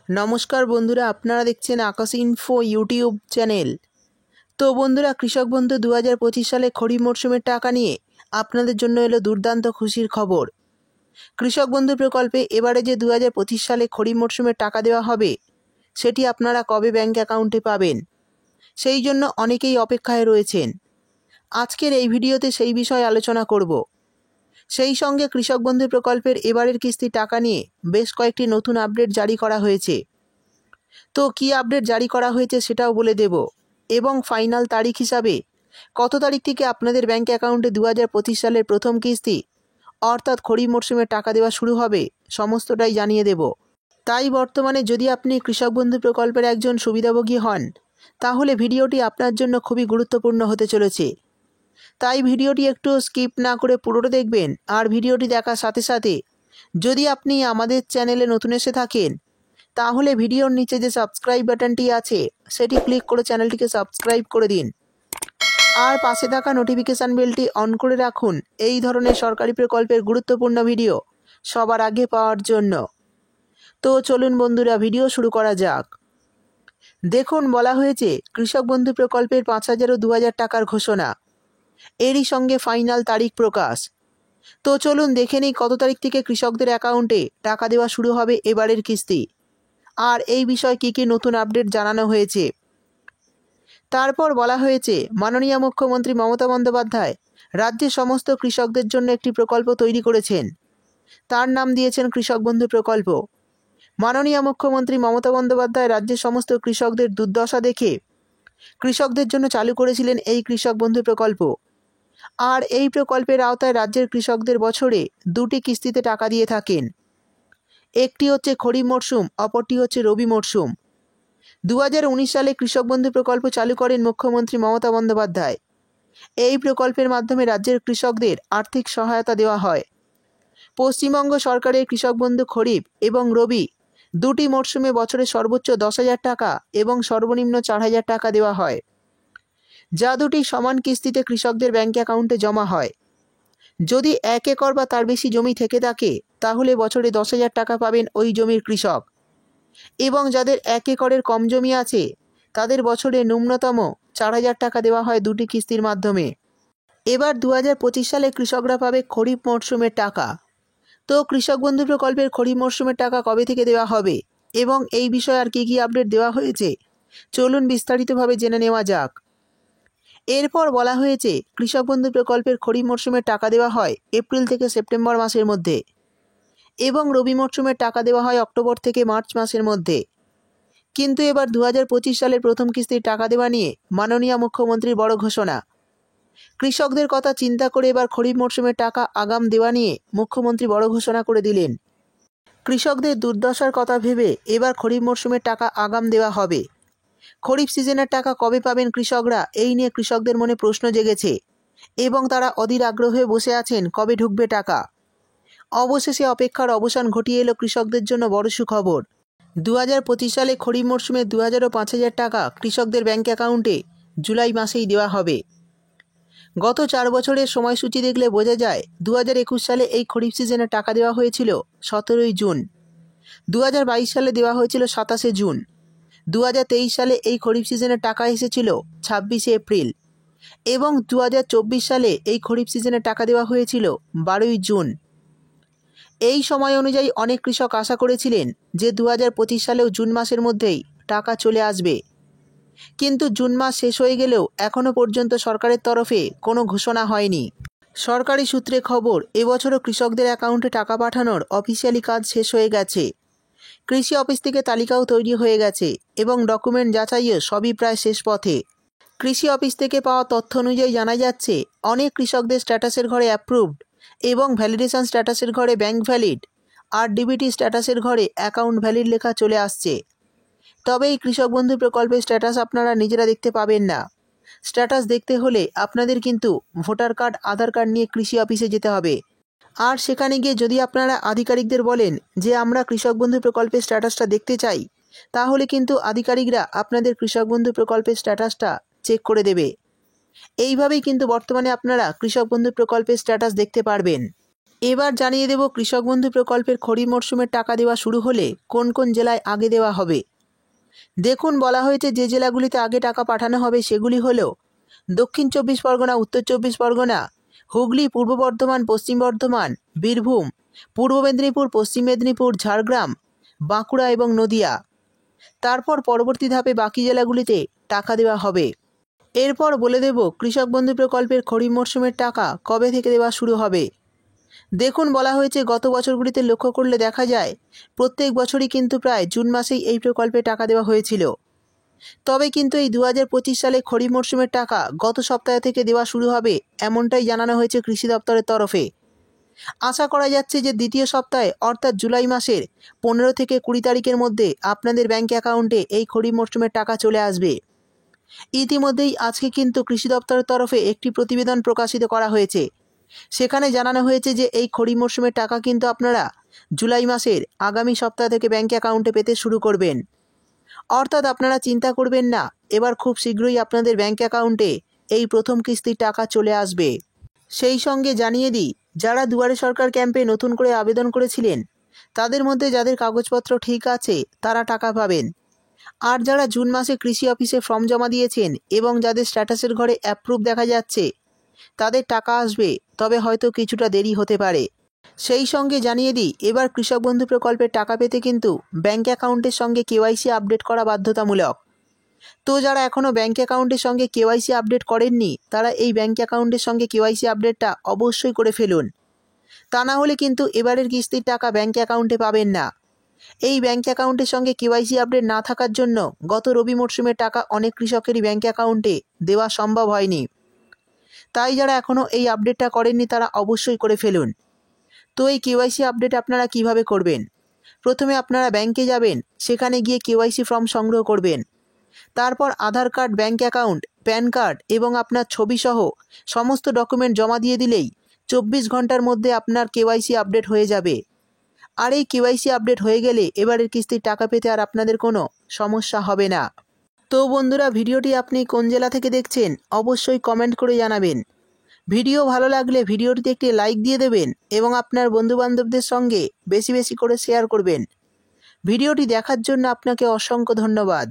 নমস্কার বন্ধুরা, আপনারা দেখছেন আকাশ ইনফো ইউটিউব চ্যানেল। তো বন্ধুরা, কৃষক বন্ধু 2025 সালে খরিফ মরশুমের টাকা নিয়ে আপনাদের জন্য এলো দুর্দান্ত খুশির খবর। কৃষক বন্ধু প্রকল্পে এবারে যে 2025 সালে খরিফ মরশুমের টাকা দেওয়া হবে, সেটি আপনারা কবে ব্যাংক অ্যাকাউন্টে পাবেন, সেই জন্য অনেকেই অপেক্ষায় রয়েছেন। আজকের এই ভিডিওতে সেই বিষয়ে আলোচনা করব। সেই সঙ্গে কৃষক বন্ধু প্রকল্পের এবারের কিস্তির টাকা নিয়ে বেশ কয়েকটি নতুন আপডেট জারি করা হয়েছে। তো কী আপডেট জারি করা হয়েছে সেটাও বলে দেব, এবং ফাইনাল তারিখ হিসাবে কত তারিখ থেকে আপনাদের ব্যাংক অ্যাকাউন্টে 2025 সালের প্রথম কিস্তি অর্থাৎ খরিফ মরশুমের টাকা দেওয়া শুরু হবে, সমস্তটাই জানিয়ে দেব। তাই বর্তমানে যদি আপনি কৃষক বন্ধু প্রকল্পের একজন সুবিধাভোগী হন, তাহলে ভিডিওটি আপনার জন্য খুবই গুরুত্বপূর্ণ হতে চলেছে। তাই ভিডিওটি একটু স্কিপ না করে পুরোটা দেখবেন। আর ভিডিওটি দেখার সাথে সাথে যদি আপনি আমাদের চ্যানেলে নতুন এসে থাকেন, তাহলে ভিডিওর নিচে যে সাবস্ক্রাইব বাটনটি আছে সেটি ক্লিক করে চ্যানেলটিকে সাবস্ক্রাইব করে দিন। আর পাশে থাকা নোটিফিকেশান বেলটি অন করে রাখুন এই ধরনের সরকারি প্রকল্পের গুরুত্বপূর্ণ ভিডিও সবার আগে পাওয়ার জন্য। তো চলুন বন্ধুরা, ভিডিও শুরু করা যাক। দেখুন, বলা হয়েছে কৃষক বন্ধু প্রকল্পের 5,000 ও 2,000 টাকার ঘোষণা, এরই সঙ্গে ফাইনাল তারিখ প্রকাশ। তো চলুন দেখে নিই কত তারিখ থেকে কৃষকদের অ্যাকাউন্টে টাকা দেওয়া শুরু হবে এবারের কিস্তি, আর এই বিষয়ে কী কী নতুন আপডেট জানানো হয়েছে। তারপর বলা হয়েছে মাননীয় মুখ্যমন্ত্রী মমতা বন্দ্যোপাধ্যায় রাজ্যের সমস্ত কৃষকদের জন্য একটি প্রকল্প তৈরি করেছেন। তার নাম দিয়েছেন কৃষক বন্ধু প্রকল্প। মাননীয় মুখ্যমন্ত্রী মমতা বন্দ্যোপাধ্যায় রাজ্যের সমস্ত কৃষকদের দুর্দশা দেখে কৃষকদের জন্য চালু করেছিলেন এই কৃষক বন্ধু প্রকল্প। আর এই প্রকল্পের আওতায় রাজ্যের কৃষকদের বছরে 2টি কিস্তিতে টাকা দিয়ে থাকেন। একটি হচ্ছে খরিফ মরশুম, অপরটি হচ্ছে রবি মরশুম। 2019 সালে কৃষক বন্ধু প্রকল্প চালু করেন মুখ্যমন্ত্রী মমতা বন্দ্যোপাধ্যায়। এই প্রকল্পের মাধ্যমে রাজ্যের কৃষকদের আর্থিক সহায়তা দেওয়া হয়। পশ্চিমবঙ্গ সরকারের কৃষক বন্ধু খরিফ এবং রবি 2টি মরশুমে বছরে সর্বোচ্চ 10,000 টাকা এবং সর্বনিম্ন 4,000 টাকা দেওয়া হয়, যা দুটি সমান কিস্তিতে কৃষকদের ব্যাংক অ্যাকাউন্টে জমা হয়। যদি 1 একর বা তার বেশি জমি থেকে থাকে, তাহলে বছরে 10,000 টাকা পাবেন ওই জমির কৃষক, এবং যাদের 1 একরের কম জমি আছে তাদের বছরে ন্যূনতম 4,000 টাকা দেওয়া হয় 2টি কিস্তির মাধ্যমে। এবার 2025 সালে কৃষকরা পাবে খরিফ মরশুমের টাকা। তো কৃষক বন্ধু প্রকল্পের খরিফ মরশুমের টাকা কবে থেকে দেওয়া হবে এবং এই বিষয়ে আর কী কী আপডেট দেওয়া হয়েছে, চলুন বিস্তারিতভাবে জেনে নেওয়া যাক। এরপর বলা হয়েছে কৃষক বন্ধু প্রকল্পের খরিফ মরশুমের টাকা দেওয়া হয় এপ্রিল থেকে সেপ্টেম্বর মাসের মধ্যে, এবং রবি মরশুমের টাকা দেওয়া হয় অক্টোবর থেকে মার্চ মাসের মধ্যে। কিন্তু এবার 2025 সালের প্রথম কিস্তির টাকা দেওয়া নিয়ে মাননীয় মুখ্যমন্ত্রীর বড় ঘোষণা। কৃষকদের কথা চিন্তা করে এবার খরিফ মরশুমের টাকা আগাম দেওয়া নিয়ে মুখ্যমন্ত্রী বড় ঘোষণা করে দিলেন। কৃষকদের দুর্দশার কথা ভেবে এবার খরিফ মরশুমের টাকা আগাম দেওয়া হবে। খরিফ সিজনের টাকা কবে পাবেন কৃষকরা, এই নিয়ে কৃষকদের মনে প্রশ্ন জেগেছে এবং তারা অধীর আগ্রহে বসে আছেন কবে ঢুকবে টাকা। অবশেষে অপেক্ষার অবসান ঘটিয়ে এলো কৃষকদের জন্য বড় সুখবর। 2025 সালে খরিফ মরশুমে 2,000 ও 5,000 টাকা কৃষকদের ব্যাংক অ্যাকাউন্টে জুলাই মাসেই দেওয়া হবে। গত 4 বছরের সময়সূচি দেখলে বোঝা যায় 2021 সালে এই খরিফ সিজনে টাকা দেওয়া হয়েছিল 17ই জুন, 2022 সালে দেওয়া হয়েছিল 27শে জুন, 2023 সালে এই খরিফ সিজনে টাকা এসেছিল 26শে এপ্রিল, এবং 2024 সালে এই খরিফ সিজনে টাকা দেওয়া হয়েছিল 12ই জুন। এই সময় অনুযায়ী অনেক কৃষক আশা করেছিলেন যে 2025 সালেও জুন মাসের মধ্যেই টাকা চলে আসবে, কিন্তু জুন মাস শেষ হয়ে গেলেও এখনও পর্যন্ত সরকারের তরফে কোনো ঘোষণা হয়নি। সরকারি সূত্রে খবর, এবছরও কৃষকদের অ্যাকাউন্টে টাকা পাঠানোর অফিসিয়ালি কাজ শেষ হয়ে গেছে। কৃষি অফিস থেকে তালিকাও তৈরি হয়ে গেছে এবং ডকুমেন্ট যাচাইও সবই প্রায় শেষ পথে। কৃষি অফিস থেকে পাওয়া তথ্য অনুযায়ী জানা যাচ্ছে অনেক কৃষকদের স্ট্যাটাসের ঘরে অ্যাপ্রুভড এবং ভ্যালিডেশন স্ট্যাটাসের ঘরে ব্যাংক ভ্যালিড, আর ডিবিটি স্ট্যাটাসের ঘরে অ্যাকাউন্ট ভ্যালিড লেখা চলে আসছে। তবে এই কৃষক বন্ধু প্রকল্পের স্ট্যাটাস আপনারা নিজেরা দেখতে পাবেন না। স্ট্যাটাস দেখতে হলে আপনাদের কিন্তু ভোটার কার্ড, আধার কার্ড নিয়ে কৃষি অফিসে যেতে হবে। আর সেখানে গিয়ে যদি আপনারা আধিকারিকদের বলেন যে আমরা কৃষক বন্ধু প্রকল্পের স্ট্যাটাসটা দেখতে চাই, তাহলে কিন্তু আধিকারিকরা আপনাদের কৃষক বন্ধু প্রকল্পের স্ট্যাটাসটা চেক করে দেবে। এইভাবেই কিন্তু বর্তমানে আপনারা কৃষক বন্ধু প্রকল্পের স্ট্যাটাস দেখতে পারবেন। এবার জানিয়ে দেব কৃষক বন্ধু প্রকল্পের খরিফ মরশুমের টাকা দেওয়া শুরু হলে কোন কোন জেলায় আগে দেওয়া হবে। দেখুন, বলা হয়েছে যে জেলাগুলিতে আগে টাকা পাঠানো হবে সেগুলি হলো দক্ষিণ 24 পরগনা, উত্তর 24 পরগনা, হুগলি, পূর্ব বর্ধমান, পশ্চিম বর্ধমান, বীরভূম, পূর্ব মেদিনীপুর, পশ্চিম মেদিনীপুর, ঝাড়গ্রাম, বাঁকুড়া এবং নদিয়া। তারপর পরবর্তী ধাপে বাকি জেলাগুলিতে টাকা দেওয়া হবে। এরপর বলে দেব কৃষক বন্ধু প্রকল্পের খরিফ মরশুমের টাকা কবে থেকে দেওয়া শুরু হবে। দেখুন, বলা হয়েছে গত বছরগুলিতে লক্ষ্য করলে দেখা যায় প্রত্যেক বছরই কিন্তু প্রায় জুন মাসেই এই প্রকল্পে টাকা দেওয়া হয়েছিল। তবে কিন্তু এই 2025 সালে খরিফ মরশুমের টাকা গত সপ্তাহ থেকে দেওয়া শুরু হবে এমনটাই জানানো হয়েছে কৃষি দপ্তরের তরফে। আশা করা যাচ্ছে যে দ্বিতীয় সপ্তাহে অর্থাৎ জুলাই মাসের 15 থেকে 20 তারিখের মধ্যে আপনাদের ব্যাঙ্ক অ্যাকাউন্টে এই খরিফ মরশুমের টাকা চলে আসবে। ইতিমধ্যেই আজকে কিন্তু কৃষি দপ্তরের তরফে একটি প্রতিবেদন প্রকাশিত করা হয়েছে। সেখানে জানানো হয়েছে যে এই খরিফ মরশুমের টাকা কিন্তু আপনারা জুলাই মাসের আগামী সপ্তাহ থেকে ব্যাঙ্ক অ্যাকাউন্টে পেতে শুরু করবেন। অর্থাৎ আপনারা চিন্তা করবেন না, এবার খুব শীঘ্রই আপনাদের ব্যাঙ্ক অ্যাকাউন্টে এই প্রথম কিস্তির টাকা চলে আসবে। সেই সঙ্গে জানিয়ে দিই, যারা দুয়ারে সরকার ক্যাম্পে নতুন করে আবেদন করেছিলেন তাদের মধ্যে যাদের কাগজপত্র ঠিক আছে তারা টাকা পাবেন। আর যারা জুন মাসে কৃষি অফিসে ফর্ম জমা দিয়েছেন এবং যাদের স্ট্যাটাসের ঘরে অ্যাপ্রুভ দেখা যাচ্ছে তাদের টাকা আসবে, তবে হয়তো কিছুটা দেরি হতে পারে। সেই সঙ্গে জানিয়ে দিই, এবার কৃষক বন্ধু প্রকল্পের টাকা পেতে কিন্তু ব্যাঙ্ক অ্যাকাউন্টের সঙ্গে কেওয়াইসি আপডেট করা বাধ্যতামূলক। তো যারা এখনও ব্যাঙ্ক অ্যাকাউন্টের সঙ্গে কেওয়াইসি আপডেট করেননি তারা এই ব্যাঙ্ক অ্যাকাউন্টের সঙ্গে কেওয়াইসি আপডেটটা অবশ্যই করে ফেলুন। তা না হলে কিন্তু এবারের কিস্তির টাকা ব্যাঙ্ক অ্যাকাউন্টে পাবেন না। এই ব্যাঙ্ক অ্যাকাউন্টের সঙ্গে কেওয়াইসি আপডেট না থাকার জন্য গত রবি মরশুমের টাকা অনেক কৃষকেরই ব্যাঙ্ক অ্যাকাউন্টে দেওয়া সম্ভব হয়নি। তাই যারা এখনও এই আপডেটটা করেননি তারা অবশ্যই করে ফেলুন। তো এই কেওয়াইসি আপডেট আপনারা কিভাবে করবেন? প্রথমে আপনারা ব্যাঙ্কে যাবেন, সেখানে গিয়ে কেওয়াইসি ফর্ম সংগ্রহ করবেন। তারপর Aadhaar card, bank account, PAN card এবং আপনার ছবিসহ সমস্ত ডকুমেন্ট জমা দিয়ে দিলেই 24 ঘন্টার মধ্যে আপনার কেওয়াইসি আপডেট হয়ে যাবে। আর এই কেওয়াইসি আপডেট হয়ে গেলে এবারের কিস্তির টাকা পেতে আর আপনাদের কোনো সমস্যা হবে না। তো বন্ধুরা, ভিডিওটি আপনি কোন জেলা থেকে দেখছেন অবশ্যই কমেন্ট করে জানাবেন। ভিডিও ভালো লাগলে ভিডিওটিতে একটি লাইক দিয়ে দেবেন এবং আপনার বন্ধুবান্ধবদের সঙ্গে বেশি বেশি করে শেয়ার করবেন। ভিডিওটি দেখার জন্য আপনাকে অসংখ্য ধন্যবাদ।